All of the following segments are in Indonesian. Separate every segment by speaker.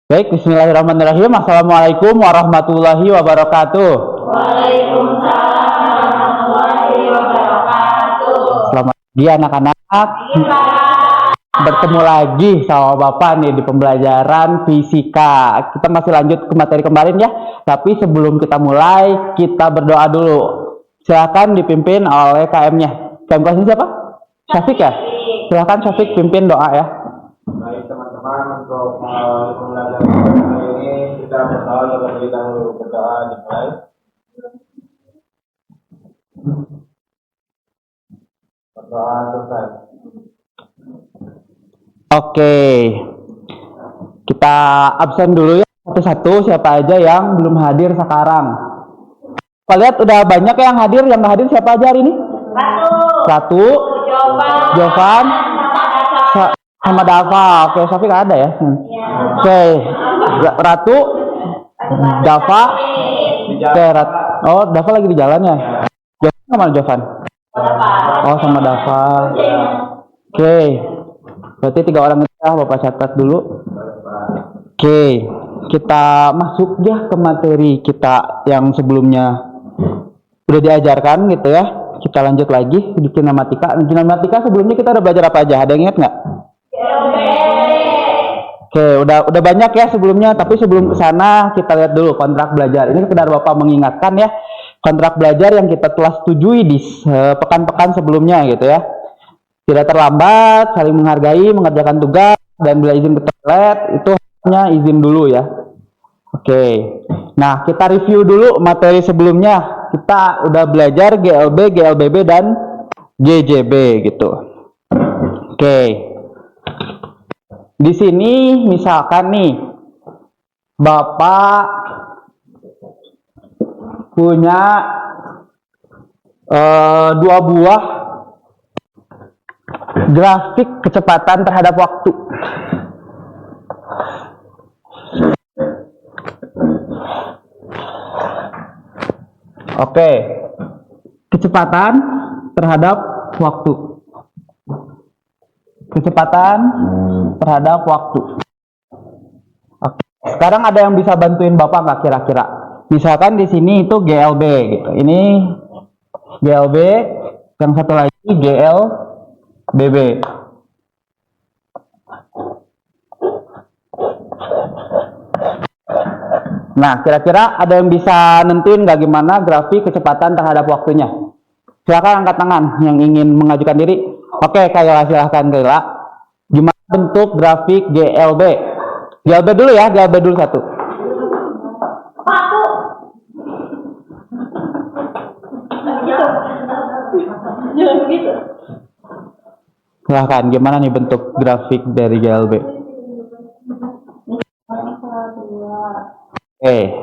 Speaker 1: Baik, bismillahirrahmanirrahim. Assalamualaikum warahmatullahi wabarakatuh.
Speaker 2: Waalaikumsalam warahmatullahi wabarakatuh.
Speaker 1: Selamat pagi anak-anak. Bertemu lagi sama Bapak nih di pembelajaran fisika. Kita masih lanjut ke materi kemarin ya. Tapi sebelum kita mulai, kita berdoa dulu. Silakan dipimpin oleh KM-nya. KM kelasnya siapa? Syafiq ya? Silakan Syafiq pimpin doa ya.
Speaker 3: Baik teman-teman, untuk pembelajaran kali ini kita berdoa terlebih dahulu. Berdoa dimulai. Berdoa selesai.
Speaker 1: Oke, kita absen dulu ya satu-satu siapa aja yang belum hadir sekarang. Kita lihat udah banyak yang hadir hadir siapa aja hari ini? Ratu, Jovan, sama Dava. Oke, Syafiq ada ya? Oke, Ratu, Dava. Oke, oh Dava lagi di jalan ya? Jovan sama Jovan? Oh sama Dava. Oke. Berarti 3 orang itu ya, Bapak catat dulu. Oke, kita masuk ya ke materi kita yang sebelumnya udah diajarkan gitu ya. Kita lanjut lagi di kinematika. Kinematika sebelumnya kita udah belajar apa aja? Ada yang ingat nggak? Oke, udah banyak ya sebelumnya. Tapi sebelum ke sana kita lihat dulu kontrak belajar. Ini sekedar Bapak mengingatkan ya kontrak belajar yang kita telah setujui di pekan-pekan sebelumnya gitu ya. Tidak terlambat, saling menghargai, mengerjakan tugas, dan bila izin ke toilet, itu hanya izin dulu ya. Oke, nah kita review dulu materi sebelumnya. Kita udah belajar GLB, GLBB, dan GJB gitu. Oke, di sini misalkan nih, Bapak punya 2 buah grafik kecepatan terhadap waktu. Oke, kecepatan terhadap waktu. Kecepatan terhadap waktu. Oke. Sekarang ada yang bisa bantuin Bapak nggak kira-kira? Misalkan di sini itu GLB gitu. Ini GLB, yang satu lagi GLBB. Nah, kira-kira ada yang bisa nentuin nggak gimana grafik kecepatan terhadap waktunya? Silakan angkat tangan yang ingin mengajukan diri. Oke, Kayla, silahkan Kayla. Gimana bentuk grafik GLB? GLB dulu ya, GLB dulu satu. Silahkan, gimana nih bentuk grafik dari GLB?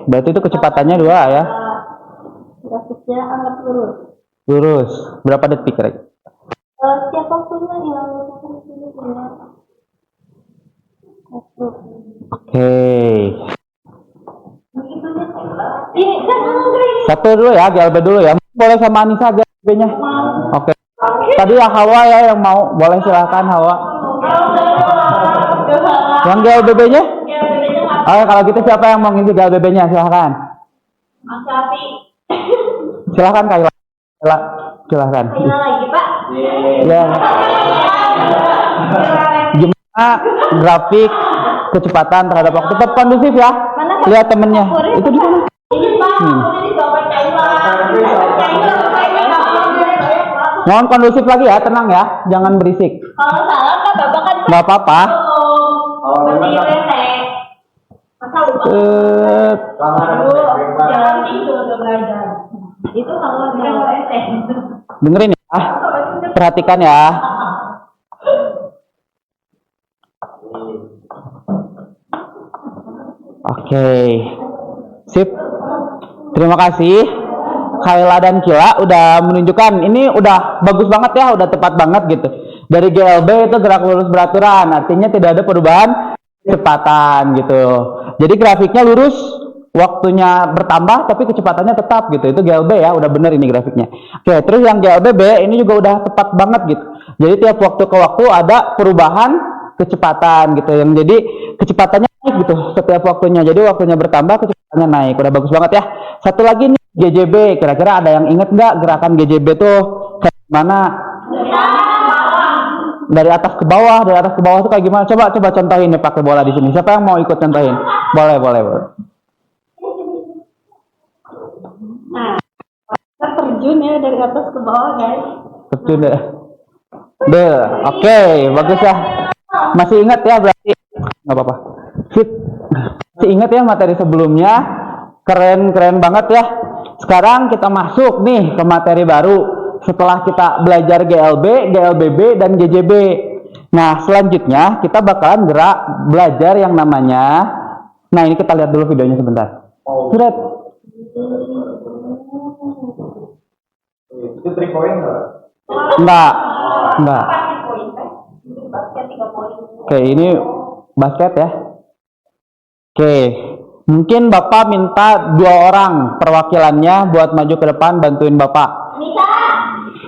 Speaker 1: Berarti itu kecepatannya 2 ya?
Speaker 2: Grafiknya anggap lurus.
Speaker 1: Lurus. Berapa detik kira-kira?
Speaker 2: Setiap waktunya yang
Speaker 1: Oke.
Speaker 2: ini kan
Speaker 1: Satu dulu ya, GLB dulu ya. Boleh sama Anissa GLB-nya? Oke. Tadi ya Hawa ya yang mau. Boleh silahkan Hawa. Yang GLBB-nya? Oh, kalau gitu siapa yang mau ngisi GLBB-nya? Silahkan.
Speaker 2: Mas Sapi.
Speaker 1: Silahkan Kayla. Silahkan.
Speaker 2: Lagi Pak.
Speaker 1: Ya. Gimana grafik kecepatan terhadap waktu? Tetap kondusif ya. Lihat temennya. Itu di mana? Mohon kondusif lagi ya, tenang ya, jangan berisik.
Speaker 2: Kalau salah kan Bapak kan
Speaker 1: Nggak apa-apa.
Speaker 2: berdiri resek. Masa lupa? Jangan tidur udah belajar. Itu kalau dia resek.
Speaker 1: Dengerin ya, perhatikan ya. Oke, sip. Terima kasih Kayla dan Kila udah menunjukkan. Ini udah bagus banget ya, udah tepat banget gitu. Dari GLB itu gerak lurus beraturan, artinya tidak ada perubahan kecepatan gitu. Jadi grafiknya lurus, waktunya bertambah tapi kecepatannya tetap gitu. Itu GLB ya, udah bener ini grafiknya. Oke, terus yang GLBB ini juga udah tepat banget gitu. Jadi tiap waktu ke waktu ada perubahan kecepatan gitu. Yang jadi kecepatannya naik gitu setiap waktunya. Jadi waktunya bertambah, kecepatannya naik. Udah bagus banget ya. Satu lagi nih, GJB. Kira-kira ada yang inget nggak gerakan GJB tuh kayak gimana? Dari atas ke bawah, tuh kayak gimana? Coba contohin nih pakai bola di sini. Siapa yang mau ikut contohin? Boleh.
Speaker 2: Nah, kita terjun ya dari atas ke bawah, guys.
Speaker 1: Terjun deh. Oke, bagus ya. Masih ingat ya berarti? Nggak apa-apa. Sip. Masih ingat ya materi sebelumnya? Keren banget ya. Sekarang kita masuk nih ke materi baru. Setelah kita belajar GLB, GLBB, dan GJB. Nah, selanjutnya kita bakalan belajar yang namanya. Nah, ini kita lihat dulu videonya sebentar. Surat.
Speaker 3: Itu 3 point nggak?
Speaker 1: Enggak.
Speaker 2: Basket 3 poin.
Speaker 1: Oke, ini basket ya. Oke, mungkin Bapak minta 2 orang perwakilannya buat maju ke depan bantuin Bapak.
Speaker 2: Bisa.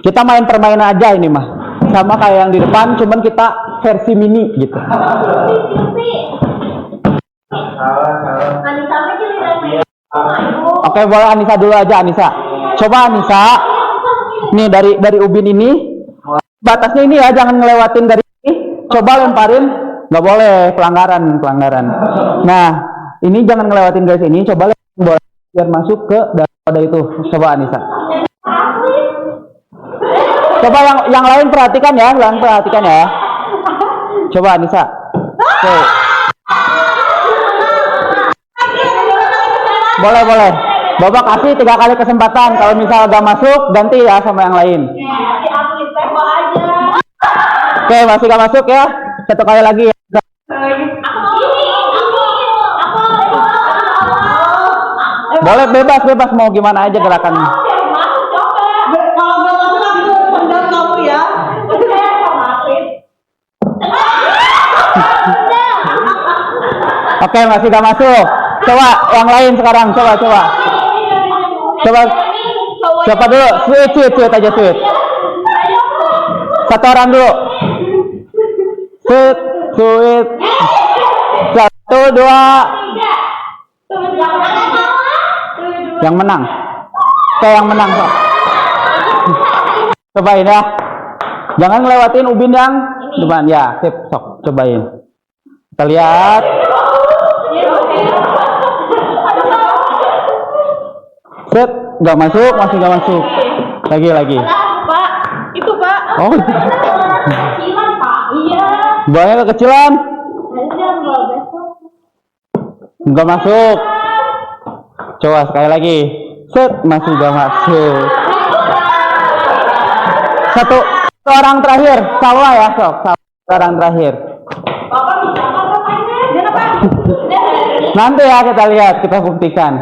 Speaker 1: Kita main permainan aja ini mah. Sama kayak yang di depan, cuman kita versi mini gitu.
Speaker 3: Salah.
Speaker 2: Nanti sampai giliran.
Speaker 1: Oke, boleh Anissa dulu aja, Anissa. Coba Anissa. Nih dari ubin ini, batasnya ini ya, jangan ngelewatin dari ini. Coba lemparin, nggak boleh, pelanggaran. Nah, ini jangan ngelewatin garis ini. Coba lemparin bola biar masuk ke dalam itu. Coba Anissa. Coba yang lain perhatikan ya, Coba Anissa. Oke. Boleh. Bapak kasih 3 kali kesempatan. Kalau misal gak masuk, ganti ya sama yang lain. Oke, masih gak masuk ya. 1 kali lagi ya. Boleh bebas mau gimana aja gerakannya.
Speaker 2: Kalau nggak masuk aku undang kamu ya.
Speaker 1: Oke, masih gak masuk. Coba yang lain sekarang, coba. Siapa dulu? Sweet aja. 1 orang dulu. Sweet. 1, 2. Yang menang. Yang menang, Pak. Cobain ya. Jangan ngelewatin ubin yang depan ya. Sip, sok cobain. Kita lihat. Set, nggak masuk, masih nggak masuk. Lagi.
Speaker 2: Pak, itu Pak.
Speaker 1: Oh,
Speaker 2: Kecilan Pak. Iya.
Speaker 1: bolanya kekecilan. Nggak masuk. Coba sekali lagi. Set, masih nggak masuk. Satu orang terakhir, Salwa ya, sok. Orang terakhir.
Speaker 2: Bapak bisa apa mainnya?
Speaker 1: Nanti ya kita lihat, kita buktikan.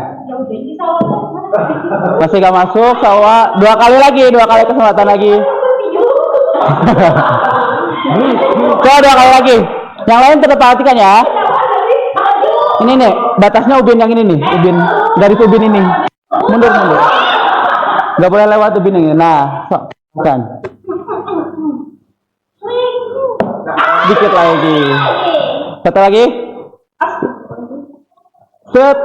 Speaker 1: Masih gak masuk, Salwa. 2 kali lagi, 2 kali kesempatan lagi. Coba 2 kali lagi. Yang lain tetap perhatikan ya. Ini nih, batasnya ubin yang ini nih, garis ubin ini. Mundur. Gak boleh lewat ubin ini. Nah, sok, bukan. Dikit lagi. 1 lagi. Set.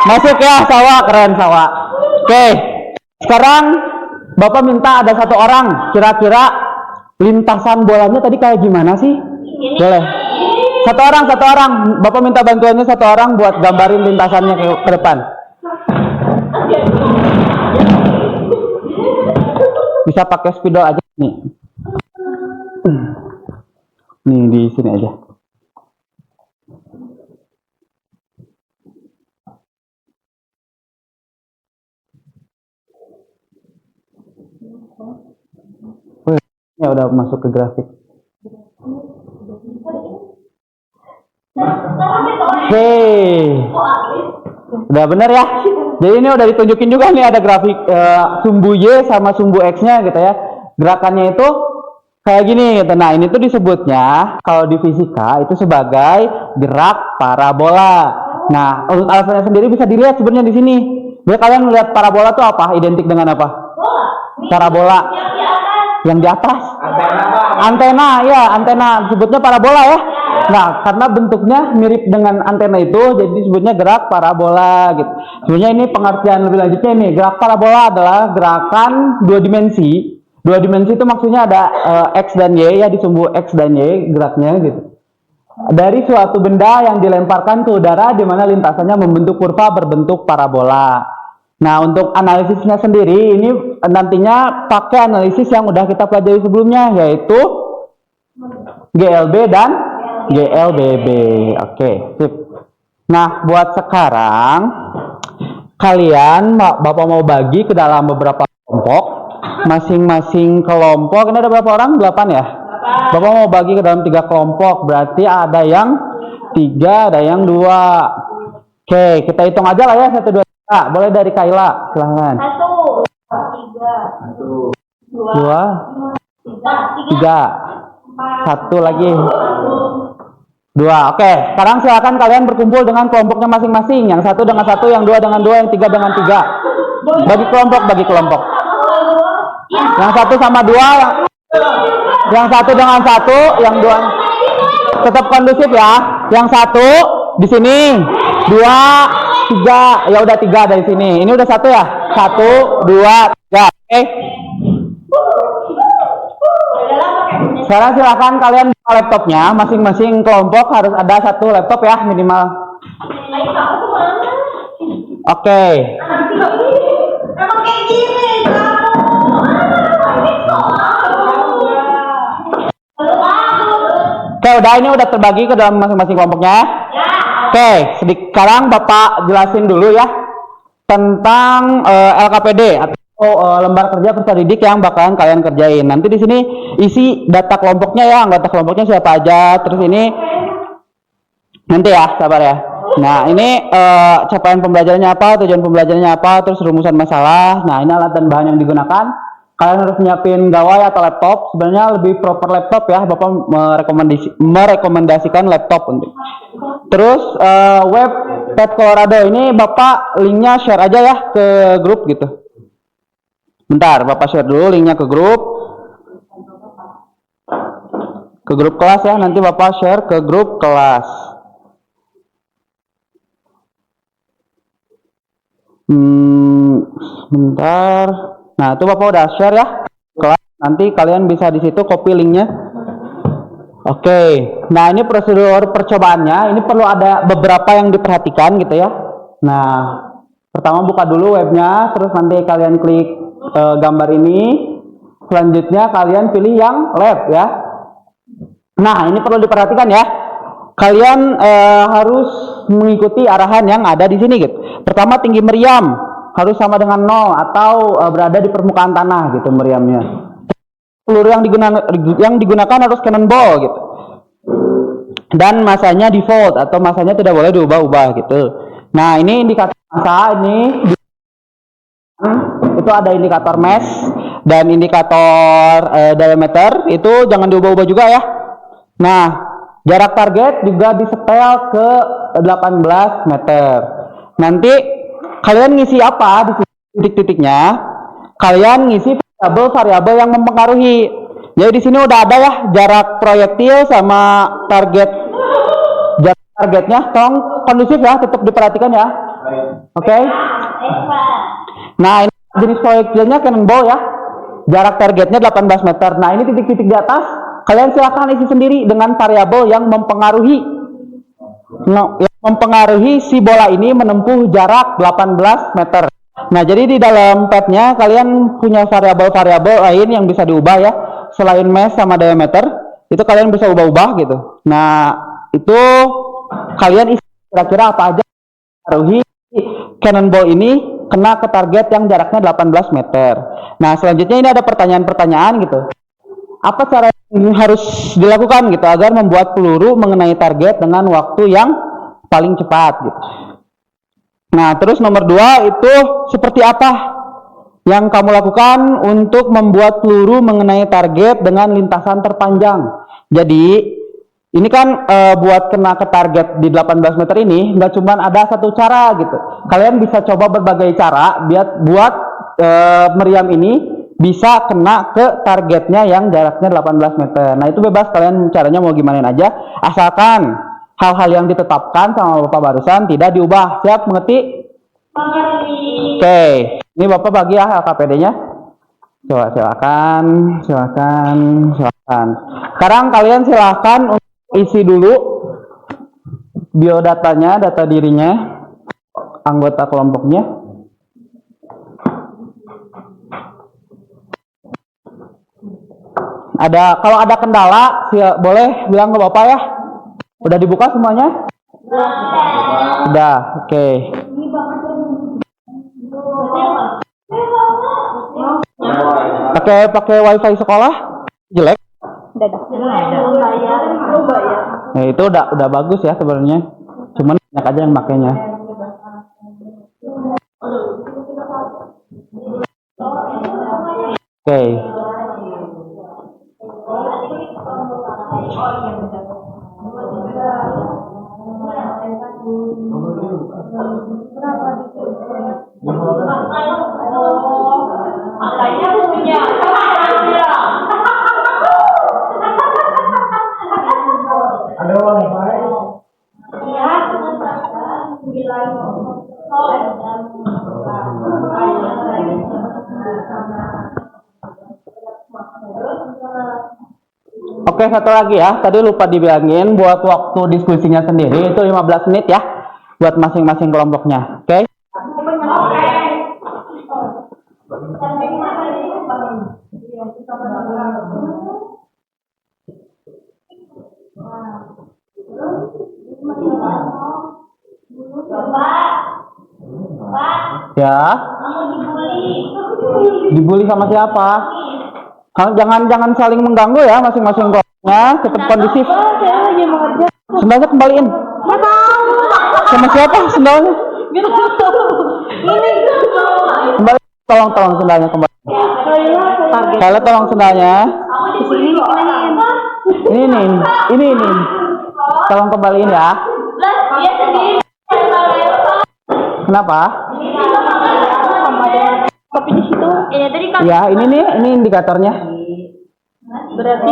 Speaker 1: Masuk ya, Sawa. Keren, Sawa. Oke. Sekarang Bapak minta ada 1 orang. Kira-kira lintasan bolanya tadi kayak gimana sih? Boleh. 1 orang. Bapak minta bantuannya 1 orang buat gambarin lintasannya ke depan. Bisa pakai spidol aja nih. Nih di sini aja. Ya udah masuk ke grafik. Udah bener ya. Jadi ini udah ditunjukin juga nih ada grafik sumbu Y sama sumbu X-nya gitu ya. Gerakannya itu kayak gini gitu. Nah, ini tuh disebutnya kalau di fisika itu sebagai gerak parabola. Nah, urut alfanya sendiri bisa dilihat sebenarnya di sini. Jadi kalian lihat parabola tuh apa? Identik dengan apa? Parabola. Yang di atas?
Speaker 3: Antena Pak.
Speaker 1: Antena, ya antena, disebutnya parabola ya. Nah, karena bentuknya mirip dengan antena itu, jadi disebutnya gerak parabola gitu. Sebenarnya ini pengertian lebih lanjutnya ini, gerak parabola adalah gerakan dua dimensi. Dua dimensi itu maksudnya ada X dan Y ya, di sumbu X dan Y geraknya gitu. Dari suatu benda yang dilemparkan ke udara di mana lintasannya membentuk kurva berbentuk parabola. Nah, untuk analisisnya sendiri ini nantinya pakai analisis yang udah kita pelajari sebelumnya, yaitu GLB dan GLBB. Oke, sip. Nah, buat sekarang kalian Bapak mau bagi ke dalam beberapa kelompok. Masing-masing kelompok ini ada berapa orang? 8 ya? Bapak mau bagi ke dalam 3 kelompok. Berarti ada yang 3, ada yang 2. Oke, kita hitung aja lah ya 1 2 3. Boleh dari Kaila, silahkan.
Speaker 2: 1, 3,
Speaker 1: 2 3 1 lagi 2. Oke, sekarang silakan kalian berkumpul dengan kelompoknya masing-masing. Yang 1 dengan 1, yang 2 dengan 2, yang 3 dengan 3. Bagi kelompok, bagi kelompok. Yang 1 sama 2, yang 1 dengan 1, yang 2 tetap kondusif ya. Yang 1 di sini, 2 3, ya udah 3 dari sini. Ini udah 1 ya. 1 2 3. Oke. Sekarang silakan kalian buka laptopnya. Masing-masing kelompok harus ada 1 laptop ya minimal. Oke.
Speaker 2: Emang kayak gini
Speaker 1: Oke, udah ini udah terbagi ke dalam masing-masing kelompoknya. Oke, sekarang Bapak jelasin dulu ya tentang LKPD atau lembar kerja peserta didik yang bakalan kalian kerjain. Nanti di sini isi data kelompoknya ya, anggota kelompoknya siapa aja. Terus ini nanti ya, sabar ya. Nah, ini capaian pembelajarannya apa, tujuan pembelajarannya apa, terus rumusan masalah. Nah, ini alat dan bahan yang digunakan. Kalian harus nyiapin gawai atau laptop. Sebenarnya lebih proper laptop ya. Bapak merekomendasikan laptop untuk. Terus web Ted Colorado ini Bapak linknya share aja ya ke grup gitu. Bentar, Bapak share dulu linknya ke grup. Ke grup kelas ya. Nanti Bapak share ke grup kelas. Bentar. Nah, itu Bapak udah share ya kelas. Nanti kalian bisa di situ copy linknya. Oke. Nah, ini prosedur percobaannya. Ini perlu ada beberapa yang diperhatikan gitu ya. Nah, pertama buka dulu webnya, terus nanti kalian klik gambar ini. Selanjutnya kalian pilih yang lab ya. Nah, ini perlu diperhatikan ya. Kalian harus mengikuti arahan yang ada di sini gitu. Pertama, tinggi meriam harus sama dengan 0 atau berada di permukaan tanah gitu meriamnya. Peluru yang digunakan harus cannonball gitu. Dan masanya default atau masanya tidak boleh diubah-ubah gitu. Nah, ini indikator masa ini itu ada indikator mass dan indikator diameter itu jangan diubah-ubah juga ya. Nah, jarak target juga disetel ke 18 meter. Nanti kalian ngisi apa di titik-titiknya? Kalian ngisi variabel yang mempengaruhi. Jadi di sini udah ada ya jarak proyektil sama target. Jarak targetnya tolong kondusif ya, tetap diperhatikan ya. Oke. Nah, ini jenis proyektilnya cannonball ya. Jarak targetnya 18 meter. Nah, ini titik-titik di atas. Kalian silakan isi sendiri dengan variabel yang mempengaruhi. Nah, yang mempengaruhi si bola ini menempuh jarak 18 meter. Nah, jadi di dalam padnya kalian punya variabel-variabel lain yang bisa diubah ya. Selain mass sama diameter, itu kalian bisa ubah-ubah gitu. Nah, itu kalian isi kira-kira apa aja mempengaruhi cannonball ini kena ke target yang jaraknya 18 meter. Nah, selanjutnya ini ada pertanyaan-pertanyaan gitu. Apa cara yang harus dilakukan gitu agar membuat peluru mengenai target dengan waktu yang paling cepat gitu. Nah, terus nomor 2 itu seperti apa yang kamu lakukan untuk membuat peluru mengenai target dengan lintasan terpanjang. Jadi ini kan buat kena ke target di 18 meter ini nggak cuma ada satu cara gitu. Kalian bisa coba berbagai cara buat meriam ini bisa kena ke targetnya yang jaraknya 18 meter. Nah, itu bebas kalian caranya mau gimana aja, asalkan hal-hal yang ditetapkan sama Bapak barusan tidak diubah. Siap mengerti? Oke, ini Bapak bagi ya LKPD-nya. Coba silakan. Sekarang kalian silakan untuk isi dulu biodatanya, data dirinya, anggota kelompoknya. Kalau ada kendala, boleh bilang ke Bapak ya. Udah dibuka semuanya? Udah, oke. Pakai wifi sekolah? Jelek? Nah, itu udah bagus ya sebenarnya. Cuman banyak aja yang makainya. Oke.
Speaker 3: Ada wifi?
Speaker 1: Oke, satu lagi ya. Tadi lupa dibilangin buat waktu diskusinya sendiri itu 15 menit ya buat masing-masing kelompoknya. Oke? Ya. Dibully sama siapa? Jangan saling mengganggu ya masing-masing kelompoknya, tetap kondusif. Sendalnya kembaliin. Sama siapa sendalnya? Kembali, tolong sendalnya kembali. Kalian tolong sendalnya. Ini. Tolong kembaliin ya. Kenapa?
Speaker 2: Tapi di situ
Speaker 1: Ya, ini indikatornya.
Speaker 2: berarti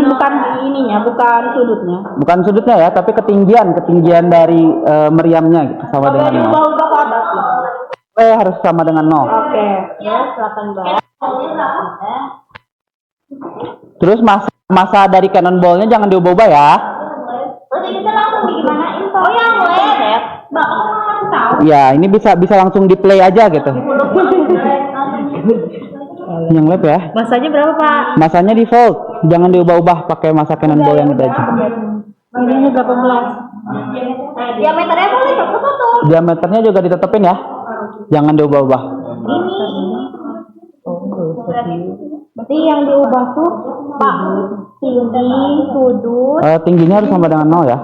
Speaker 2: bukan ininya, bukan sudutnya.
Speaker 1: Bukan sudutnya ya, tapi ketinggian dari meriamnya gitu, sama dengan 0.
Speaker 2: Ubah ke atas.
Speaker 1: Harus sama dengan 0.
Speaker 2: Oke. Ya, silakan Mbak.
Speaker 1: Terus masa dari cannonball-nya jangan diubah-ubah ya.
Speaker 2: Berarti kita langsung gimanain toh? Oh yang LED. Mbak, kamu tahu.
Speaker 1: Ya, ini bisa langsung di play aja gitu. Yang lab ya.
Speaker 2: Masanya berapa, Pak?
Speaker 1: Masanya default, jangan diubah-ubah, pakai masa cannonball yang itu aja.
Speaker 2: Ininya 18. Diameternya boleh satu.
Speaker 1: Diameternya juga ditetepin ya. Jangan diubah-ubah.
Speaker 2: Berarti yang diubah tuh Pak tinggi sudut.
Speaker 1: Tingginya harus sama dengan 0 ya.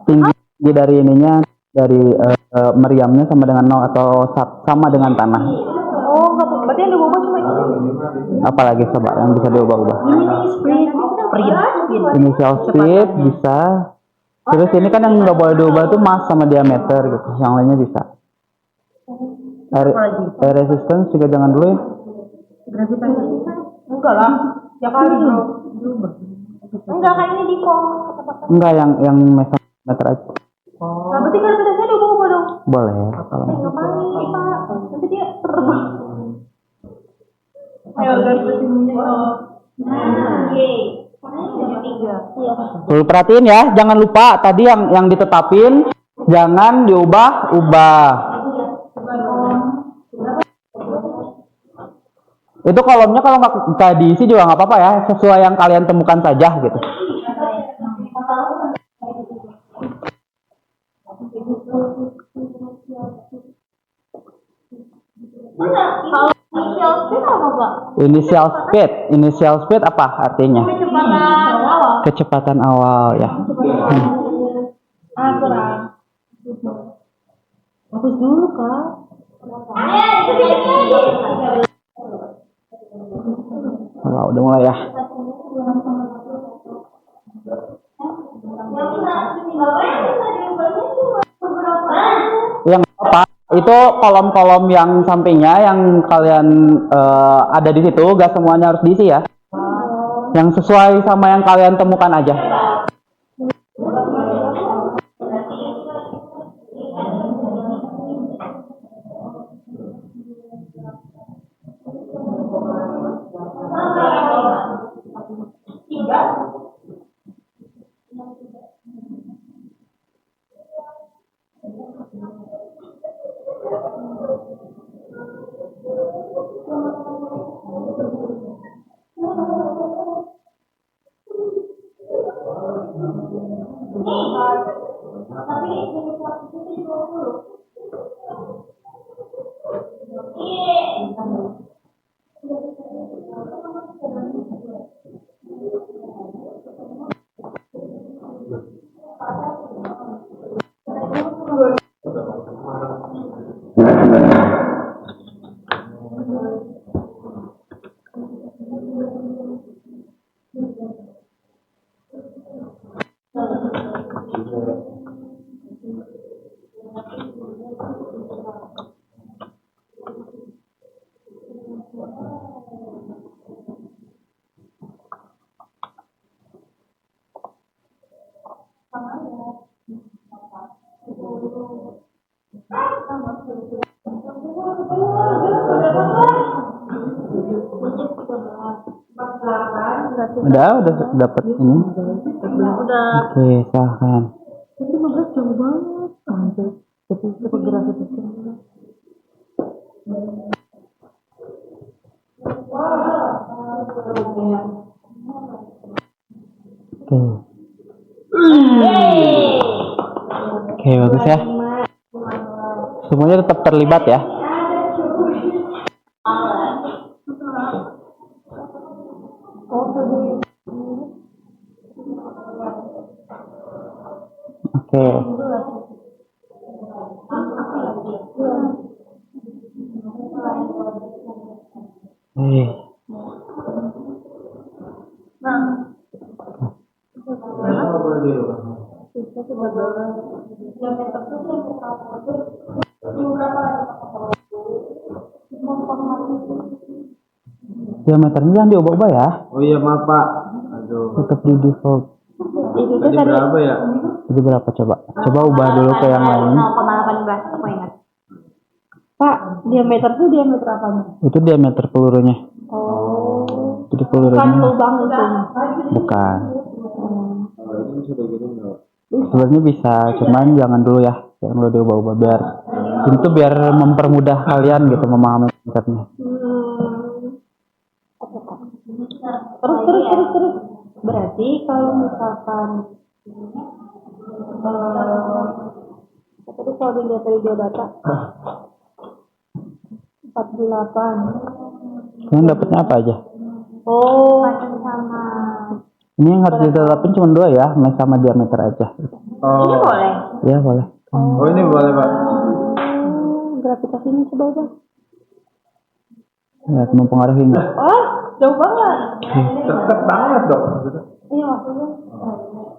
Speaker 1: Tinggi dari ininya, dari meriamnya sama dengan 0 atau sama dengan tanah.
Speaker 2: Oh, berarti yang diubah cuma ini.
Speaker 1: Apalagi coba yang bisa diubah-ubah? Initial speed bisa. Terus ini kan yang nggak boleh diubah tuh mass sama diameter gitu. Yang lainnya bisa. Air resistance juga jangan dulu ya.
Speaker 2: Gravitasi. Enggak lah. Ya kali bro. Enggak, kan ini default.
Speaker 1: Enggak, yang meter aja.
Speaker 2: Oh. Nah, berarti gravitasinya diubah dong.
Speaker 1: Boleh kalau
Speaker 2: Enggak kali, Pak. Nanti dia terbang. Ayo gravitasinya.
Speaker 1: Perlu perhatiin ya, jangan lupa tadi yang ditetapin jangan diubah-ubah. Itu kolomnya kalau nggak diisi juga nggak apa-apa ya, sesuai yang kalian temukan saja gitu. Initial speed apa artinya? Kecepatan awal ya.
Speaker 2: Kurang. Bagus dulu, Kak.
Speaker 1: Udah mulai ya. Yang apa? Itu kolom-kolom yang sampingnya yang kalian ada di situ, gak semuanya harus diisi ya. Yang sesuai sama yang kalian temukan aja. Udah dapat ini.
Speaker 2: Udah.
Speaker 1: Oke, silahkan.
Speaker 2: Tapi 15 jauh banget. Tapi bergerak itu.
Speaker 1: Oke. Oke, bagus ya. Semuanya tetap terlibat ya. Oke. Diameternya jangan diubah-ubah ya.
Speaker 3: Oh iya maaf Pak. Aduh.
Speaker 1: Tetap di default.
Speaker 2: Itu
Speaker 3: Tadi
Speaker 2: tadi
Speaker 3: berapa ya?
Speaker 1: Jadi berapa coba? Coba ubah dulu ke yang lain.
Speaker 2: 0,18 aku ingat. Pak, diameter tuh diameter apanya?
Speaker 1: Itu diameter pelurunya.
Speaker 2: Oh.
Speaker 1: Jadi
Speaker 2: Bukan
Speaker 1: pelurunya
Speaker 2: lubang itu.
Speaker 1: bukan.
Speaker 3: Kalau itu sudah gitu enggak?
Speaker 1: Sebenarnya bisa, cuman jangan dulu ya. Jangan dulu diubah-ubah biar itu biar mempermudah kalian gitu memahami konsepnya.
Speaker 2: Terus. Berarti kalau misalkan apa tuh kalau dilihat dari geodata 48.
Speaker 1: Kalian dapatnya apa aja?
Speaker 2: Oh, sama.
Speaker 1: Ini yang harus ditetapin cuma dua ya, mes sama diameter aja.
Speaker 3: Oh.
Speaker 2: Ini boleh.
Speaker 1: Ya boleh.
Speaker 3: Oh ini boleh Pak.
Speaker 2: Gravitasinya coba aja.
Speaker 1: Ya, mempengaruhi nggak?
Speaker 2: Oh, jauh banget.
Speaker 3: Deket banget dong.
Speaker 2: Iya maksudnya.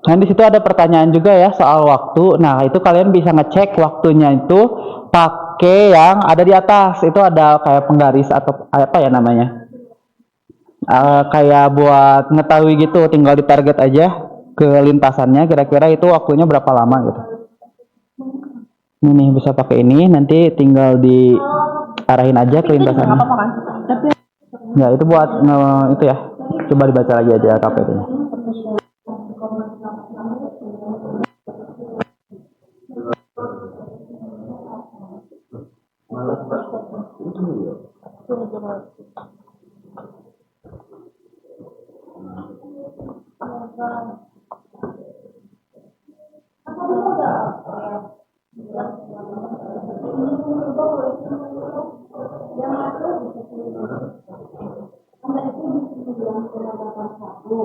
Speaker 1: Nah di situ ada pertanyaan juga ya soal waktu. Nah itu kalian bisa ngecek waktunya itu pakai yang ada di atas. Itu ada kayak penggaris atau apa ya namanya? Kayak buat ngetahui gitu, tinggal ditarget aja ke lintasannya. Kira-kira itu waktunya berapa lama gitu. Ini nih bisa pakai ini. Nanti tinggal diarahin aja ke lintasannya.
Speaker 2: Apa-apa kan? Tapi
Speaker 1: Ya itu buat itu ya. Coba dibaca lagi aja KPT-nya.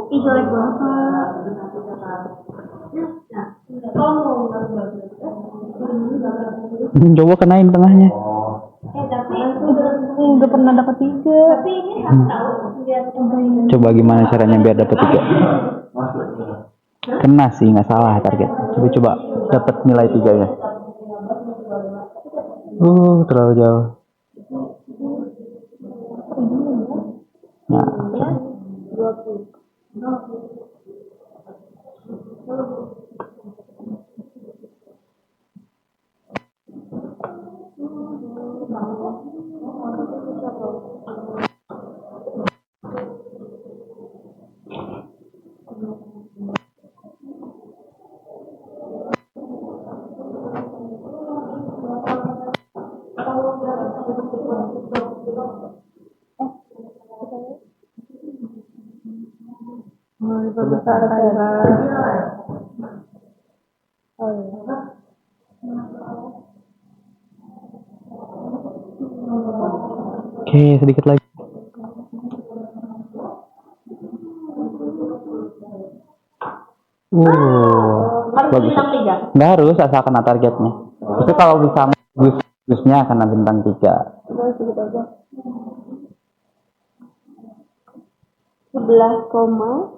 Speaker 2: ih jelek banget.
Speaker 1: Coba kenain tengahnya.
Speaker 2: Udah pernah dapat 3. Tapi ini
Speaker 1: Coba gimana caranya biar dapat 3? Kena sih, nggak salah target. Coba dapat nilai 3 ya. Terlalu jauh. Nah,
Speaker 2: 20. Besar
Speaker 1: oke, sedikit lagi.
Speaker 2: Harus
Speaker 1: Bagus.
Speaker 2: bintang 3.
Speaker 1: Nggak harus, asal kena targetnya. Tapi kalau bisa bagusnya kena bintang 3.
Speaker 2: Udah segitu aja. 11 koma.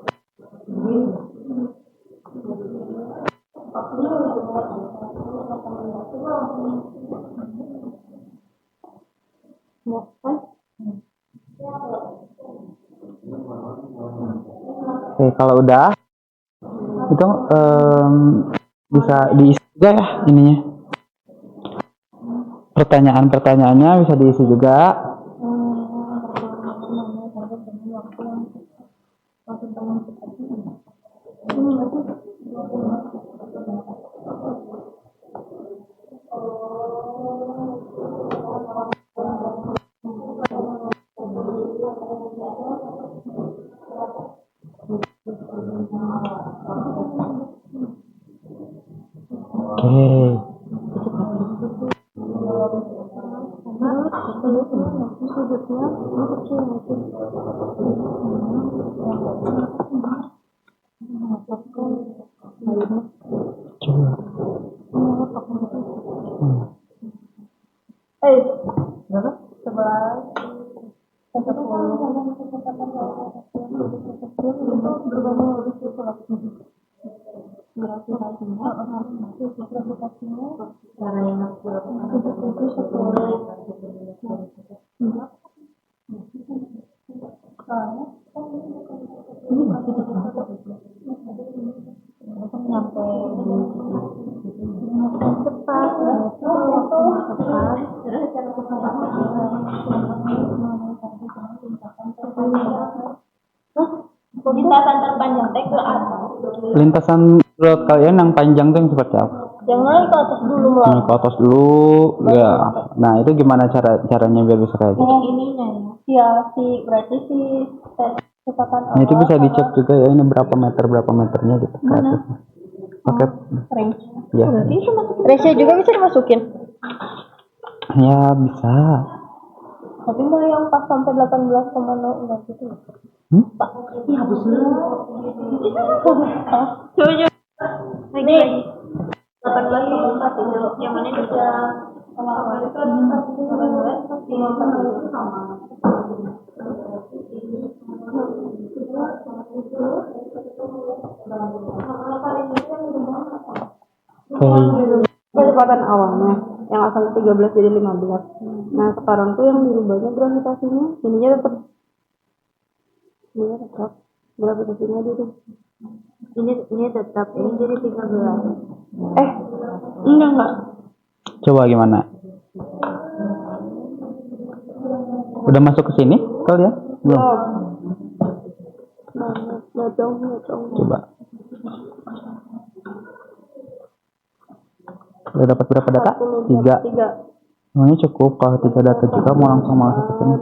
Speaker 1: Oke, kalau udah itu bisa diisi juga ya ininya. Pertanyaan-pertanyaannya bisa diisi juga. Oke. Coba.
Speaker 2: Berapa? 11. Lintasan terpanjang teh ke atas.
Speaker 1: Lintasan menurut kalian yang panjang tuh yang seperti apa?
Speaker 2: Jangan ke atas dulu lah.
Speaker 1: Naik ke atas dulu, ya. Nah itu gimana caranya biar bisa kayak gitu?
Speaker 2: Ininya ya. Berarti si tes kecepatan
Speaker 1: Nah itu bisa dicek juga ya, ini berapa meternya gitu.
Speaker 2: Mana?
Speaker 1: Pakai
Speaker 2: Range.
Speaker 1: ya.
Speaker 2: Range juga bisa dimasukin.
Speaker 1: Ya bisa.
Speaker 2: Tapi mau yang pas sampai 18,0 enggak gitu. Iya, habis dulu. Coba. Nih. 18,4 itu. Yang mana bisa sama itu 18,4 sama. Kecepatan awalnya yang asalnya 13 jadi 15. Nah sekarang tuh yang dirubahnya gravitasinya, ininya tetap gravitasinya gitu. Ini tetap ini jadi 13. Enggak.
Speaker 1: Coba gimana? Udah masuk ke sini kalian? Belum. Coba. Udah dapat berapa data? 3. Ini cukup kalau 3 data juga mau langsung masuk ke sini.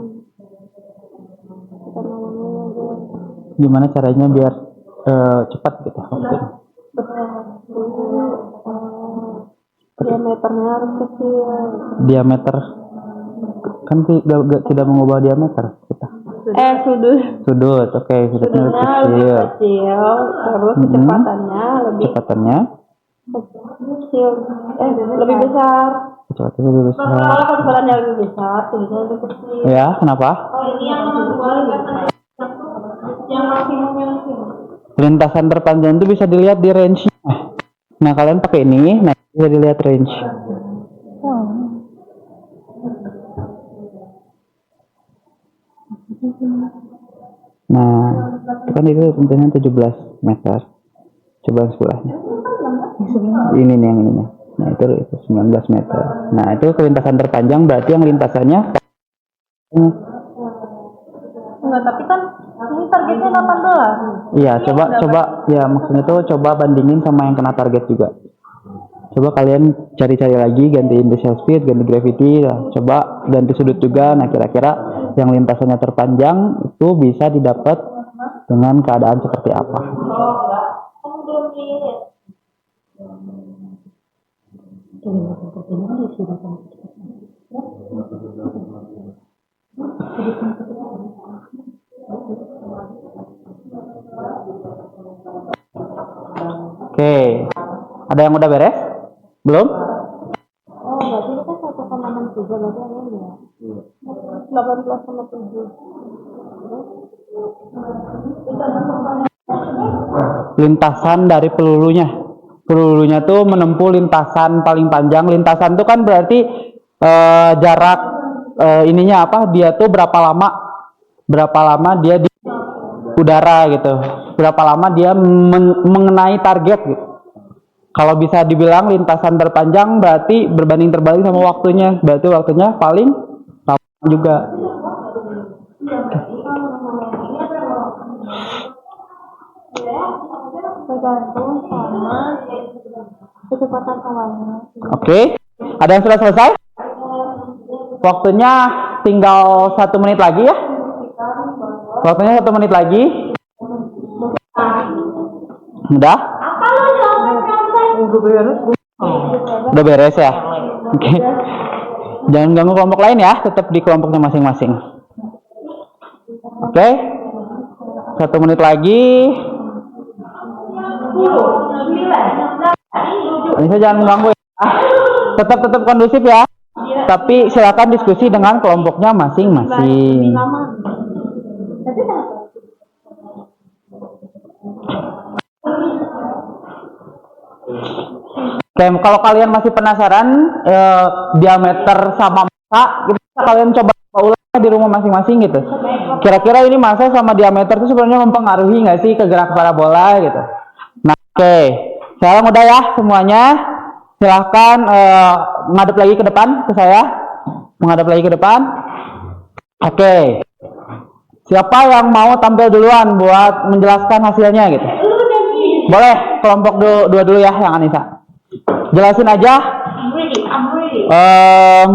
Speaker 1: Gimana caranya biar cepat gitu?
Speaker 2: Diameternya harus kecil.
Speaker 1: Diameter kan tidak mengubah diameter kita. Sudut, oke, sudutnya
Speaker 2: Sudutnya
Speaker 1: kecil.
Speaker 2: lebih kecil, terus kecepatannya lebih kecil. Lebih besar.
Speaker 1: Kecepatannya lebih besar.
Speaker 2: Kalau kecepatannya lebih besar, sudutnya lebih kecil.
Speaker 1: Ya, kenapa?
Speaker 2: Oh ini yang maksimum yang
Speaker 1: Lintasan terpanjang itu bisa dilihat di range-nya. Nah, kalian pakai ini, nah bisa dilihat range. Nah, itu kan itu tentunya 17 meter. Coba sebelahnya. Ini nih yang ininya. Nah, itu 19 meter. Nah, itu kelintasan terpanjang berarti yang lintasannya
Speaker 2: Enggak, tapi kan ini targetnya 18.
Speaker 1: iya, coba ya maksudnya tuh coba bandingin sama yang kena target juga. Coba kalian cari-cari lagi, ganti initial speed, ganti gravity, nah, coba ganti sudut juga. Nah, kira-kira yang lintasannya terpanjang itu bisa didapat dengan keadaan seperti apa?
Speaker 2: Kan belum dilihat.
Speaker 1: Oke, ada yang udah beres? Belum?
Speaker 2: Oh, berarti ini kan 1,63, berarti yang ini ya? 18,7.
Speaker 1: Lintasan dari pelulunya. Pelulunya tuh menempuh lintasan paling panjang. Lintasan tuh kan berarti jarak ininya apa? Dia tuh berapa lama dia di udara gitu. Berapa lama dia mengenai target gitu. Kalau bisa dibilang lintasan terpanjang berarti berbanding terbalik sama waktunya. Berarti waktunya paling lama juga.
Speaker 2: Tergantung sama kecepatan awalnya.
Speaker 1: Oke. Ada yang sudah selesai? Waktunya tinggal 1 menit lagi ya. Waktunya 1 menit lagi. Udah? Udah beres ya? Oke. Jangan ganggu kelompok lain ya, tetap di kelompoknya masing-masing. Oke. 1 menit lagi. Ini jangan mengganggu ya. Tetap kondusif ya. Tapi silakan diskusi dengan kelompoknya masing-masing. Oke, kalau kalian masih penasaran diameter sama massa, gitu, kalian coba ulang di rumah masing-masing gitu. Kira-kira ini massa sama diameter itu sebenarnya mempengaruhi nggak sih ke gerak parabola gitu. Nah, oke, sekarang udah ya semuanya. Silahkan menghadap lagi ke depan ke saya, menghadap lagi ke depan. Oke, siapa yang mau tampil duluan buat menjelaskan hasilnya gitu? Boleh kelompok dua dulu ya, yang Anissa. Jelasin aja.
Speaker 2: I'm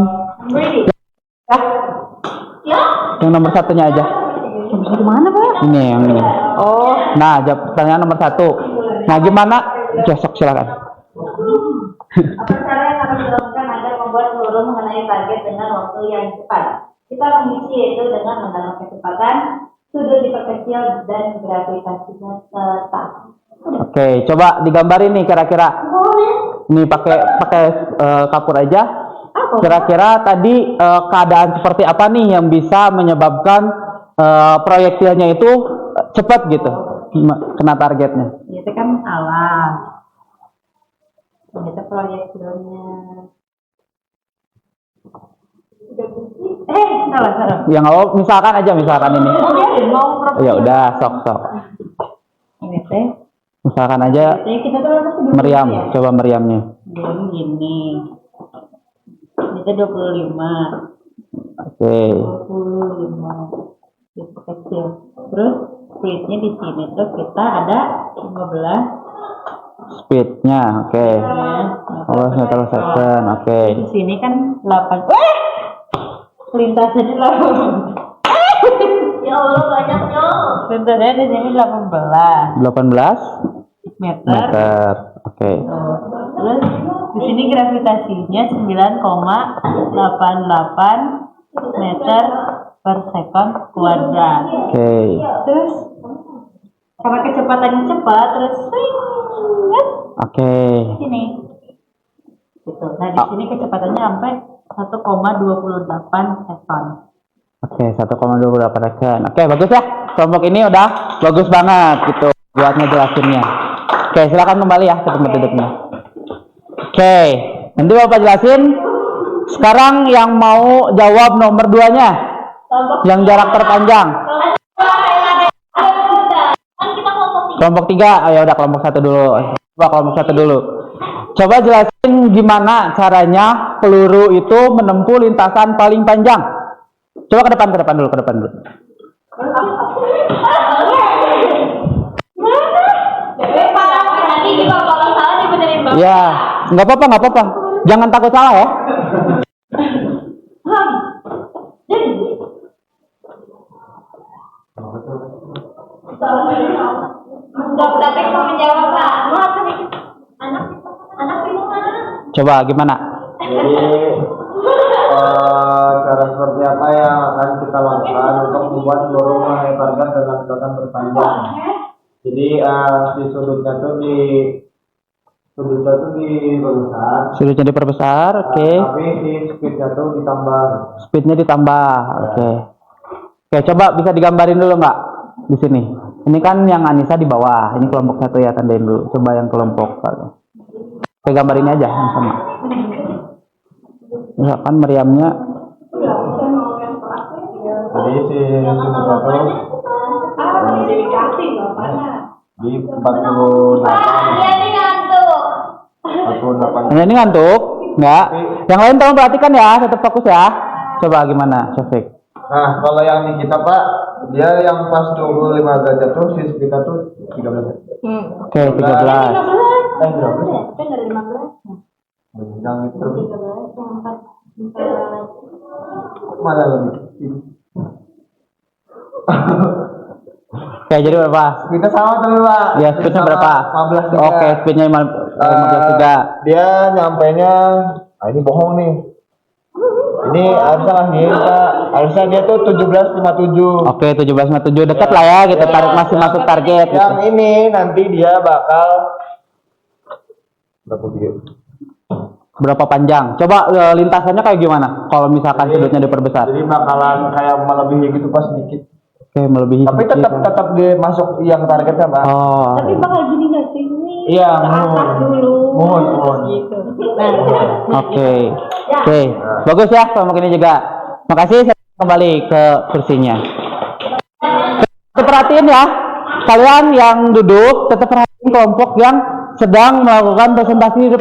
Speaker 2: ready.
Speaker 1: Ya. Yang nomor satunya aja.
Speaker 2: Nomor satu mana, Pak?
Speaker 1: Ini yang ini.
Speaker 2: Oh,
Speaker 1: Nah, jawab pertanyaan nomor 1. Nah, gimana? Josok silakan.
Speaker 4: Apa cara yang akan dilakukan agar membuat peluru mengenai target dengan waktu yang cepat? Kita mengisi yaitu dengan menambah kecepatan, sudut diperkecil, dan gravitasinya tetap.
Speaker 1: Oke, coba digambarin nih kira-kira. Nih pakai kapur aja. Kira-kira tadi keadaan seperti apa nih yang bisa menyebabkan proyektilnya itu cepat gitu kena targetnya?
Speaker 4: Itu kan alas. Itu proyektilnya. Salah.
Speaker 1: Yang misalkan ini.
Speaker 4: Mau
Speaker 1: Ya udah, sok.
Speaker 4: ini teh.
Speaker 1: Misalkan aja
Speaker 4: Jadi kita tuh harus
Speaker 1: meriam, coba meriamnya.
Speaker 4: gini. Itu 25.
Speaker 1: Oke.
Speaker 4: 25 itu kecil. Terus speednya di sini tuh kita ada 15
Speaker 1: Speednya, oke. Oh, meter per second, oke.
Speaker 4: di sini kan 8. Lintasannya 8.
Speaker 2: ya Allah banyaknya.
Speaker 4: Lintasannya di sini 18
Speaker 1: 18
Speaker 4: meter.
Speaker 1: meter, oke.
Speaker 4: Tuh. Terus di sini gravitasinya 9,88 meter per sekon kuadrat.
Speaker 1: Oke.
Speaker 4: Terus karena kecepatannya cepat, terus swing, kan?
Speaker 1: Oke.
Speaker 4: Sini. Gitu. Nah, di sini kecepatannya sampai 1,28 sekon.
Speaker 1: Oke, 1,28 second. Oke, bagus ya. Kelompok ini udah bagus banget gitu buat ngejelasinnya. Oke, silakan kembali ya ke tempat duduknya. Oke, nanti Bapak jelasin. Sekarang yang mau jawab nomor 2-nya. Yang jarak terpanjang.
Speaker 4: Kan kita kelompok 3.
Speaker 1: Kelompok 3. Ayo udah kelompok 1 dulu. Coba kelompok 1 dulu. Coba jelasin gimana caranya peluru itu menempuh lintasan paling panjang. Coba ke depan dulu.
Speaker 4: Nanti juga kalau salah dibenerin Bapak.
Speaker 1: Ya, nggak apa-apa. Jangan takut salah ya.
Speaker 4: Dapat mau menjawab Pak. Anak itu mana?
Speaker 1: Coba gimana?
Speaker 3: Jadi cara seperti apa yang akan kita lakukan untuk membuat peluru mengenai target dengan ledakan berpanjang. Jadi si sudutnya tuh dibesar.
Speaker 1: Sudutnya diperbesar, oke.
Speaker 3: Tapi si speednya tuh ditambah.
Speaker 1: Speednya ditambah, oke. Oke, coba bisa digambarin dulu nggak di sini? Ini kan yang Anissa di bawah, ini kelompok 1 ya, tandain dulu. Coba yang kelompok 1. Oke, gambarin aja yang sama. Ya kan meriamnya.
Speaker 3: Jadi si sudutnya tuh di 48.
Speaker 4: Dia ini ngantuk.
Speaker 3: 48.
Speaker 1: Ini ngantuk? Nggak. Yang lain tolong perhatikan ya, tetap fokus ya. Coba gimana, Syafiq?
Speaker 3: Nah, kalau yang di kita Pak, dia yang pas 25 derajat tuh si speednya tuh 13.
Speaker 1: Oke, 13.
Speaker 3: 13.
Speaker 4: Kan dari 15.
Speaker 3: Yang itu
Speaker 4: 13 yang 4.
Speaker 3: mana lebih?
Speaker 1: Oke, jadi berapa?
Speaker 3: Speednya sama tuh Pak.
Speaker 1: Ya, speednya
Speaker 3: Sama
Speaker 1: berapa?
Speaker 3: 15 juga.
Speaker 1: Oke, speednya 15 juga.
Speaker 3: Dia nyampainya, ini bohong nih. Ini harusnya lah nih Pak. Harusnya dia tuh 17.57.
Speaker 1: Oke, 17,7 dekat lah ya, gitu. Masih masuk target. Gitu.
Speaker 3: Yang ini nanti dia bakal berapa dia?
Speaker 1: Berapa panjang? Coba lintasannya kayak gimana? Kalau misalkan sudutnya diperbesar.
Speaker 3: Jadi bakalan kayak melebihi gitu pas sedikit.
Speaker 1: Oke, melebihi.
Speaker 3: Tapi
Speaker 1: sedikit, ya.
Speaker 3: tetap dia masuk yang targetnya Pak.
Speaker 1: Oh.
Speaker 2: Tapi bakal gini nggak sih ini?
Speaker 3: Iya,
Speaker 2: Ke atas dulu.
Speaker 3: mohon.
Speaker 2: Gitu.
Speaker 1: Oke. Oke. Bagus ya kelompok ini juga. Makasih, saya kembali ke kursinya. Tetap perhatiin ya. Kalian yang duduk tetap perhatiin kelompok yang sedang melakukan presentasi.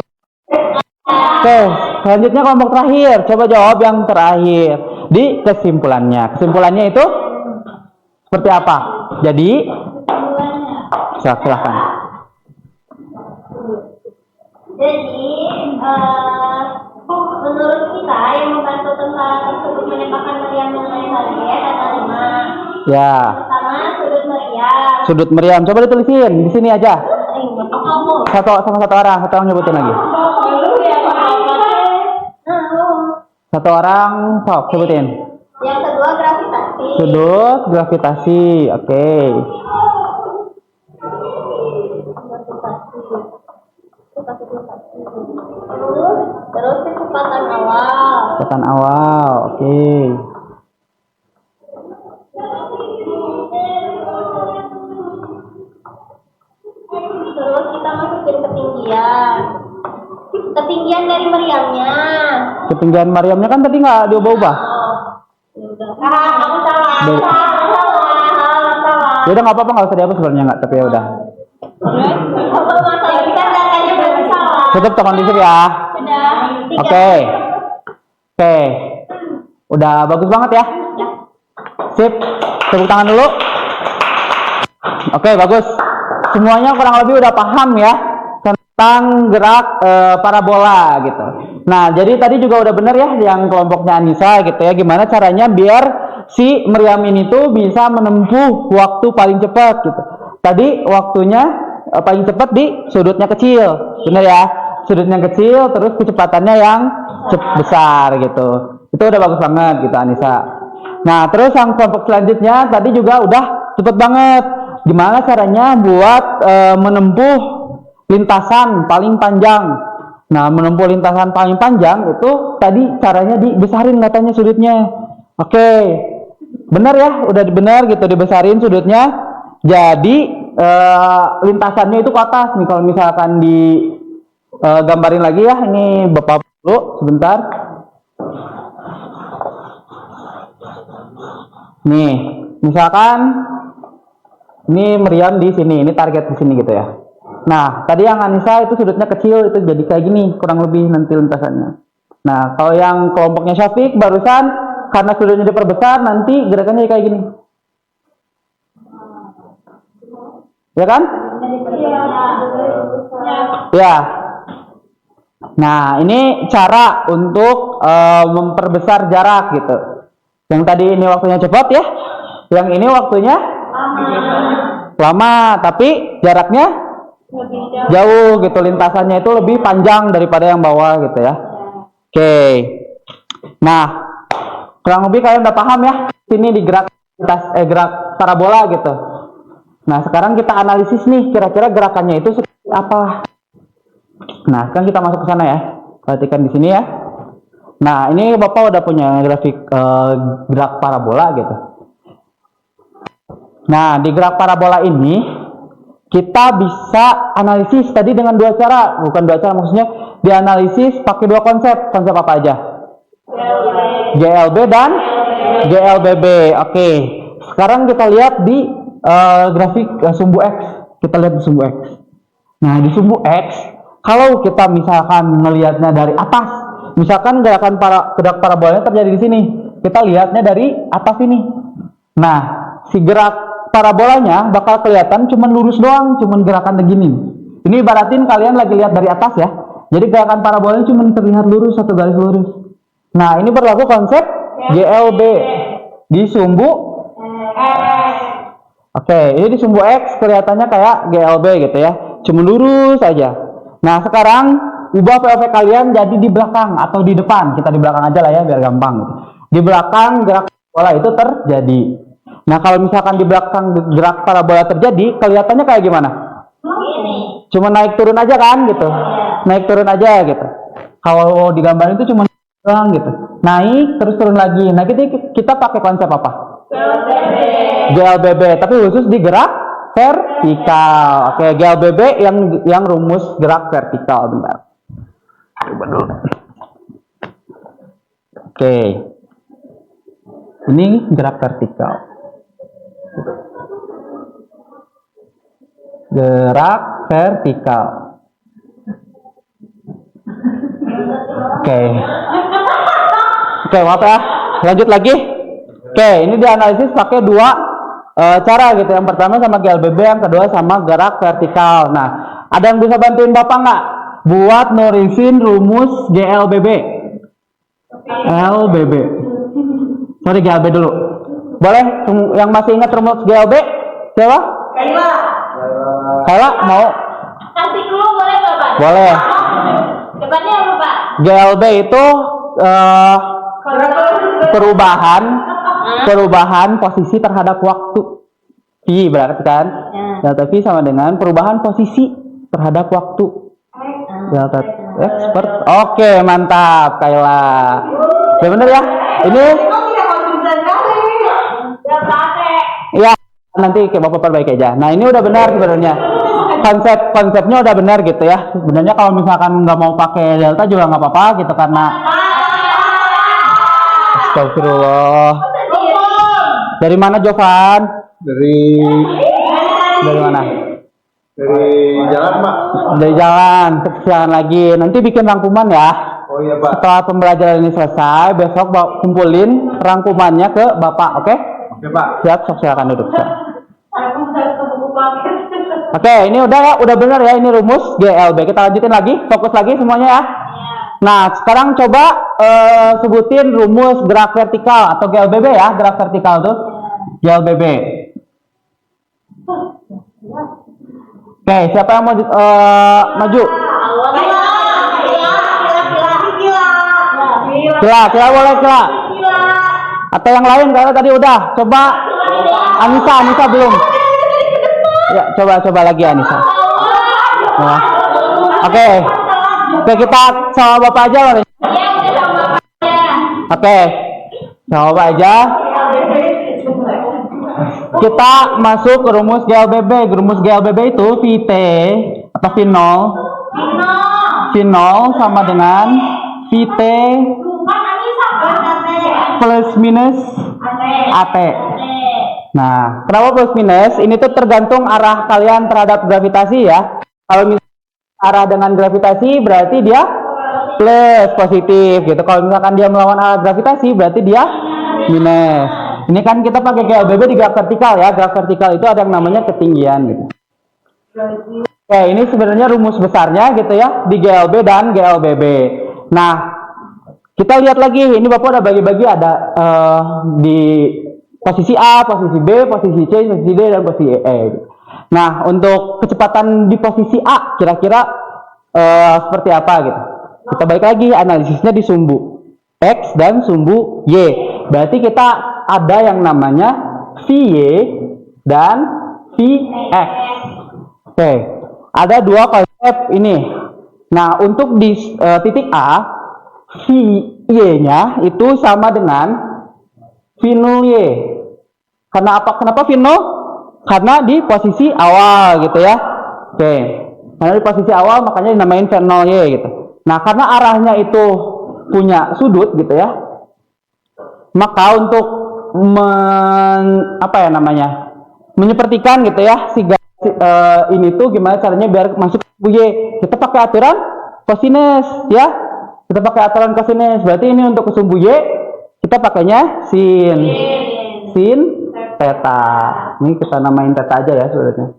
Speaker 1: Oke, selanjutnya kelompok terakhir. Coba jawab yang terakhir di kesimpulannya. Kesimpulannya itu seperti apa? Jadi, silahkan.
Speaker 4: Jadi, menurut kita yang membantu tentara tersebut menembakkan meriam mengenai target ada 5.
Speaker 1: Ya,
Speaker 4: Pertama, sudut meriam.
Speaker 1: sudut meriam. Coba ditulisin di sini aja. Satu orang nyebutin lagi. Satu orang, sok sebutin.
Speaker 4: Yang kedua, gravitasi.
Speaker 1: Sudut gravitasi, oke.
Speaker 4: Terus kecepatan awal.
Speaker 1: Kecepatan awal, oke.
Speaker 4: Terus kita masukin ketinggian. Ketinggian dari meriamnya.
Speaker 1: Ketinggian meriamnya kan tadi nggak diubah-ubah.
Speaker 4: Kamu salah.
Speaker 1: Dari- Ya udah nggak apa-apa, nggak usah dihapus sebenarnya nggak, tapi ya udah.
Speaker 4: Kalau masalah kita datanya berarti salah.
Speaker 1: Tutup tekan di sini ya.
Speaker 4: Sudah.
Speaker 1: Oke. Oke. Udah bagus banget ya. Sip. Tepuk tangan dulu. Oke, bagus. Semuanya kurang lebih udah paham ya tentang gerak parabola gitu. Nah, jadi tadi juga udah bener ya yang kelompoknya Anissa gitu ya. Gimana caranya biar si meriam ini tuh bisa menempuh waktu paling cepat gitu. Tadi waktunya paling cepat di sudutnya kecil. Bener ya? Sudutnya kecil terus kecepatannya yang besar gitu. Itu udah bagus banget gitu Anissa. Nah, terus yang kelompok selanjutnya tadi juga udah cepet banget. Gimana caranya buat menempuh lintasan paling panjang. Nah, menempuh lintasan paling panjang itu tadi caranya dibesarin katanya sudutnya. Oke. Benar ya, udah benar gitu dibesarin sudutnya. Jadi lintasannya itu ke atas nih kalau misalkan di gambarin lagi ya. Ini Bapak dulu sebentar. Nih, misalkan ini meriam di sini, ini target di sini gitu ya. Nah, tadi yang Anissa itu sudutnya kecil, itu jadi kayak gini, kurang lebih nanti lintasannya. Nah, kalau yang kelompoknya Syafiq barusan, karena sudutnya diperbesar, nanti gerakannya kayak gini. Ya kan? Ya. Nah, ini cara untuk memperbesar jarak gitu. Yang tadi ini waktunya cepat ya, yang ini waktunya lama, tapi jaraknya jauh gitu, lintasannya itu lebih panjang daripada yang bawah gitu ya. Oke. Nah, kurang lebih kalian udah paham ya. Sini di gerak parabola gitu. Nah, sekarang kita analisis nih kira-kira gerakannya itu seperti apa. Nah, sekarang kita masuk ke sana ya. Perhatikan di sini ya. Nah, ini Bapak udah punya grafik gerak parabola gitu. Nah, di gerak parabola ini kita bisa analisis tadi dengan dua cara, bukan dua cara, maksudnya dianalisis pakai dua konsep. Konsep apa aja? GLB dan GLBB. Oke. Sekarang kita lihat di grafik sumbu X. Kita lihat di sumbu X. Nah, di sumbu X, kalau kita misalkan melihatnya dari atas, misalkan gerak parabolanya terjadi di sini, kita lihatnya dari atas ini. Nah, si gerak parabolanya bakal kelihatan cuman lurus doang, cuman gerakan begini. Ini ibaratin kalian lagi lihat dari atas ya. Jadi gerakan parabolanya cuman terlihat lurus, satu garis lurus. Nah, ini berlaku konsep GLB di sumbu X. Oke, ini di sumbu X kelihatannya kayak GLB gitu ya. Cuman lurus aja. Nah, sekarang ubah POV kalian jadi di belakang atau di depan. Kita di belakang aja lah ya biar gampang gitu. Di belakang gerak parabola itu terjadi. Nah, kalau misalkan di belakang gerak parabola terjadi, kelihatannya kayak gimana? Cuma naik turun aja kan gitu. Naik turun aja gitu. Kalau di gambar itu cuma doang gitu. Naik terus turun lagi. Nah, kita pakai konsep apa? GLBB, tapi khusus di gerak vertikal. Oke, GLBB yang rumus gerak vertikal. Bentar. Coba dulu. Oke. Ini gerak vertikal. Gerak vertikal. Oke, maaf ya. Lanjut lagi. Oke, ini dianalisis pakai dua cara gitu. Yang pertama sama GLBB, yang kedua sama gerak vertikal. Nah, ada yang bisa bantuin Bapak nggak buat nurisin rumus GLBB? LBB. Sorry, GLB dulu. Boleh? Yang masih ingat rumus GLB? Siapa? Kayla mau?
Speaker 4: Kasih clue boleh nggak, Pak?
Speaker 1: Boleh.
Speaker 4: Depannya apa, Pak?
Speaker 1: GLB itu perubahan posisi terhadap waktu. V berarti kan? Delta V sama dengan perubahan posisi terhadap waktu. Delta expert. Oke, mantap, Kayla. Ya bener ya? Ini ya, nanti ke Bapak perbaiki aja. Nah, ini udah benar sebenarnya. Konsepnya udah benar gitu ya. Sebenarnya kalau misalkan nggak mau pakai delta juga nggak apa-apa gitu karena astagfirullah. Dari mana Jovan?
Speaker 3: Dari
Speaker 1: mana?
Speaker 3: dari jalan, Pak.
Speaker 1: Dari jalan. Silakan lagi. Nanti bikin rangkuman ya.
Speaker 3: Oh iya, Pak.
Speaker 1: Setelah pembelajaran ini selesai, besok kumpulin rangkumannya ke Bapak, oke?
Speaker 3: Oke, Pak.
Speaker 1: Siap, silakan duduk. Oke, ini udah benar ya, ini rumus GLB. Kita lanjutin lagi, fokus lagi semuanya ya. Nah, sekarang coba sebutin rumus gerak vertikal atau GLBB ya, gerak vertikal tuh. GLBB. Oke, siapa yang mau maju? Kila boleh Kila. Atau yang lain karena tadi udah. Coba Anissa belum. Ya, coba lagi Anissa. Ya. Oke, kita sama Bapak aja Mari. Oke. Sama Bapak aja. Kita masuk ke rumus GLBB. Rumus GLBB itu VT atau V0 sama dengan VT plus minus AT. Nah, kenapa plus minus? Ini tuh tergantung arah kalian terhadap gravitasi ya. Kalau misalnya arah dengan gravitasi berarti dia plus positif gitu. Kalau misalkan dia melawan arah gravitasi berarti dia minus. Ini kan kita pakai GLBB di graf vertikal ya. Graf vertikal itu ada yang namanya ketinggian gitu. Oke, ini sebenarnya rumus besarnya gitu ya di GLB dan GLBB. Nah, kita lihat lagi. Ini Bapak udah bagi-bagi ada di posisi A, posisi B, posisi C, posisi D, dan posisi E. Nah, untuk kecepatan di posisi A, kira-kira seperti apa gitu. Kita balik lagi, analisisnya di sumbu X dan sumbu Y. Berarti kita ada yang namanya VY dan VX. Oke, ada dua konsep ini. Nah, untuk di titik A, VY-nya itu sama dengan V0Y. Karena apa? Kenapa V0? Karena di posisi awal gitu ya. Oke. Karena di posisi awal makanya dinamain V0Y gitu. Nah, karena arahnya itu punya sudut gitu ya. Maka untuk menyepertikan gitu ya si ini tuh gimana caranya biar masuk ke Y. Kita pakai aturan kosinus ya. Kita pakai aturan kosinus. Berarti ini untuk ke sumbu Y kita pakainya sin theta. Ini kita namain theta aja ya sebenarnya.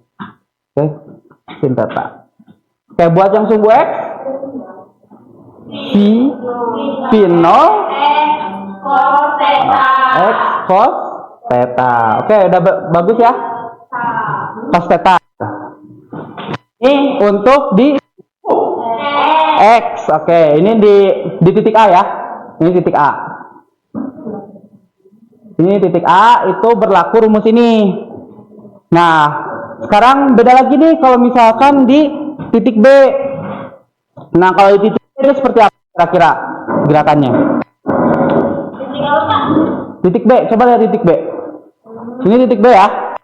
Speaker 1: Oke, sin theta. Oke, buat yang sumbu X V0 X cos theta. Oke, udah bagus ya. Cos theta. Ini untuk di X. Oke, ini di titik A ya. Ini titik A. Ini titik A itu berlaku rumus ini. Nah, sekarang beda lagi nih kalau misalkan di titik B. Nah, kalau di titik B itu seperti apa kira-kira gerakannya? Titik B, coba lihat titik B. Ini titik B ya.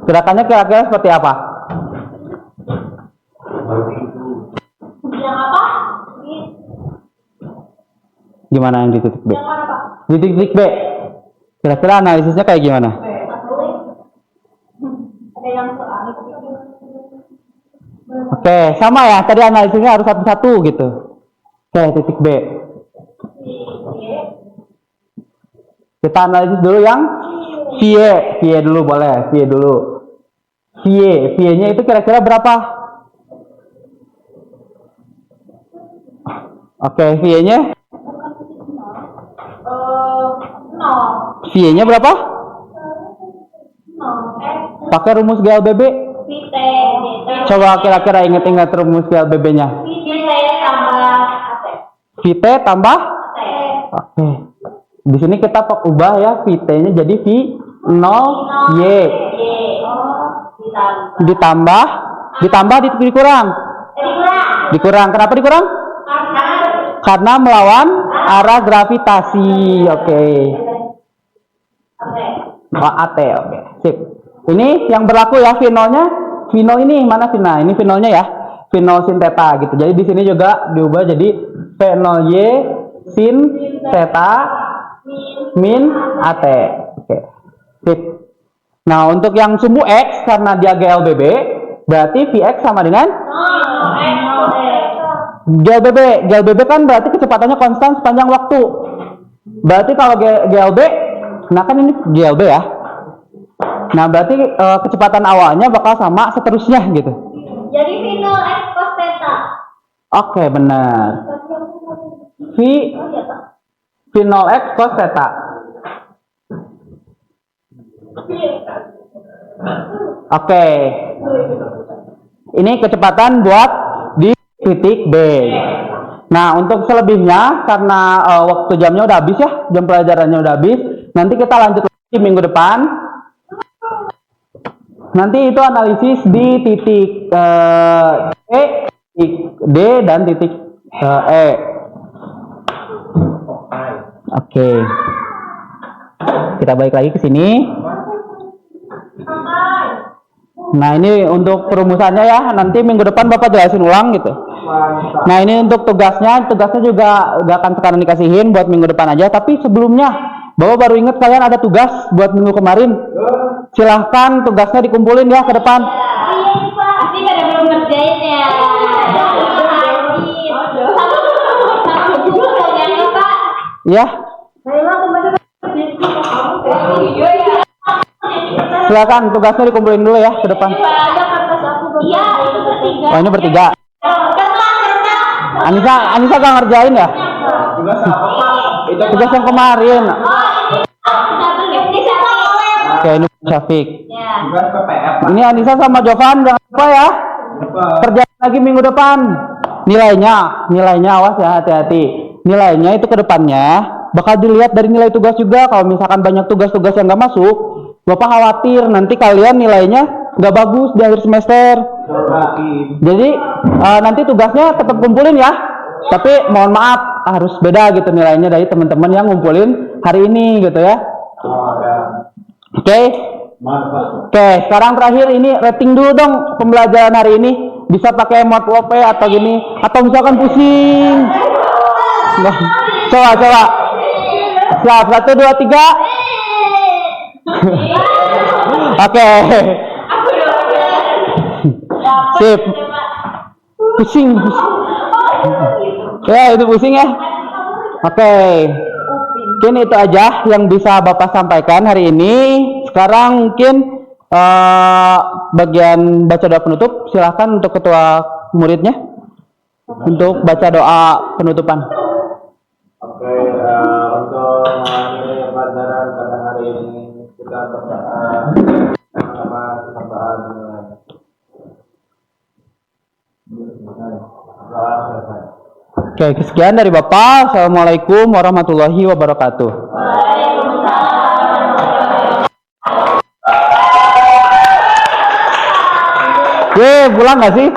Speaker 1: Gerakannya kira-kira seperti apa? Gimana yang di titik B? Di titik B. Kira-kira analisisnya kayak gimana? Oke, sama ya. Tadi analisisnya harus satu-satu gitu. Oke, titik B. Kita analisis dulu yang VY. VY dulu boleh. VY dulu. VY. VY-nya itu kira-kira berapa? Oke, VY-nya? VY-nya berapa? Pakai rumus GLBB. Coba kira-kira ingat-ingat rumus GLBB-nya. VT tambah? Oke. Di sini kita ubah ya VT-nya jadi V0Y. Ditambah dikurang. Dikurang. Kenapa dikurang? Karena melawan arah gravitasi. Oke. AT. Oke. Sip. Ini yang berlaku ya V0-nya. V0 ini mana V0? Ini V0-nya ya. V0 sin theta gitu. Jadi di sini juga diubah jadi V0Y sin theta min AT. Oke. Sip. Nah, untuk yang sumbu X karena dia GLBB, berarti Vx sama dengan GLBB. GLBB kan berarti kecepatannya konstan sepanjang waktu. Berarti kalau GLB, nah kan ini GLB ya. Nah, berarti kecepatan awalnya bakal sama seterusnya gitu.
Speaker 2: Jadi V0 X cos theta.
Speaker 1: Oke, benar. V0x cos theta. Oke. Ini kecepatan buat di titik B. Nah, untuk selebihnya karena waktu jamnya udah habis ya, jam pelajarannya udah habis. Nanti kita lanjut lagi minggu depan. Nanti itu analisis di titik E, titik D dan titik E. Oke. Kita balik lagi ke sini. Nah, ini untuk perumusannya ya. Nanti minggu depan Bapak jelasin ulang gitu. Nah, ini untuk tugasnya juga gak akan sekarang dikasihin buat minggu depan aja. Tapi sebelumnya, Bapak baru ingat kalian ada tugas buat minggu kemarin. silahkan tugasnya dikumpulin ya ke depan.
Speaker 4: Pasti pada belum ngerjain ya. Satu dulu kayaknya Pak.
Speaker 1: Ya,
Speaker 2: Saya mah kemarin
Speaker 4: Iya ya.
Speaker 1: silakan tugasnya dikumpulin dulu ya ke depan.
Speaker 2: ada kertas aku
Speaker 4: Iya, itu bertiga.
Speaker 1: Oh, ini bertiga. Anissa gak ngerjain ya?
Speaker 3: Tugas apa Pak? Itu
Speaker 1: Tugas yang kemarin.
Speaker 4: Satu Fifty sama Oleh.
Speaker 1: Oke, ini Syafiq.
Speaker 4: Ya.
Speaker 3: tugas PPF Pak.
Speaker 1: Ini Anissa sama Jovan, jangan lupa ya.
Speaker 3: Apa?
Speaker 1: Kerjain lagi minggu depan. Nilainya awas ya, hati-hati. Nilainya itu ke depannya bakal dilihat dari nilai tugas juga. Kalau misalkan banyak tugas-tugas yang nggak masuk, Bapak khawatir nanti kalian nilainya nggak bagus di akhir semester. Jadi nanti tugasnya tetap kumpulin ya. Tapi mohon maaf harus beda gitu nilainya dari teman-teman yang ngumpulin hari ini gitu ya.
Speaker 3: Oh ya.
Speaker 1: Oke.
Speaker 3: Mantap.
Speaker 1: Oke, sekarang terakhir ini rating dulu dong pembelajaran hari ini. Bisa pakai emot lope atau gini, atau misalkan pusing. Nah, coba. Siap, 1, 2, 3. Oke. Sip. Pusing. Ya, itu pusing ya. Oke. Mungkin itu aja yang bisa Bapak sampaikan hari ini. Sekarang mungkin bagian baca doa penutup, silahkan untuk ketua muridnya untuk baca doa penutupan.
Speaker 3: Oke, untuk mengakhiri pelajaran pada hari ini kita berdoa sama kesabaran. Doa selesai.
Speaker 1: Oke, sekian dari Bapak. Assalamualaikum warahmatullahi wabarakatuh. Pulang nggak sih?